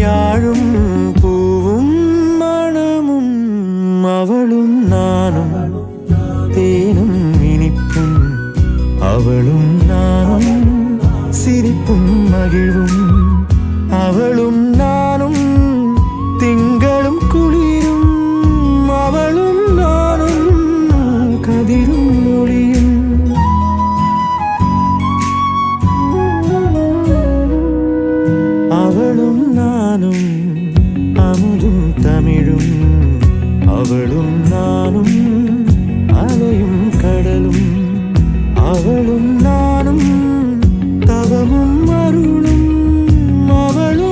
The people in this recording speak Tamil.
யாழும் பூவும் மணமும் அவளும் நானும் தேனும் இனிப்பும் அவளும் நானும் சிரிப்பும் மகிழ்வும் அவளும் நானும் திங்களும் குளிரும் அவளும் நானும் கதிரும் ஒளியும் அவளும் நானும் அமுதும் தமிழும் அவளும் நானும்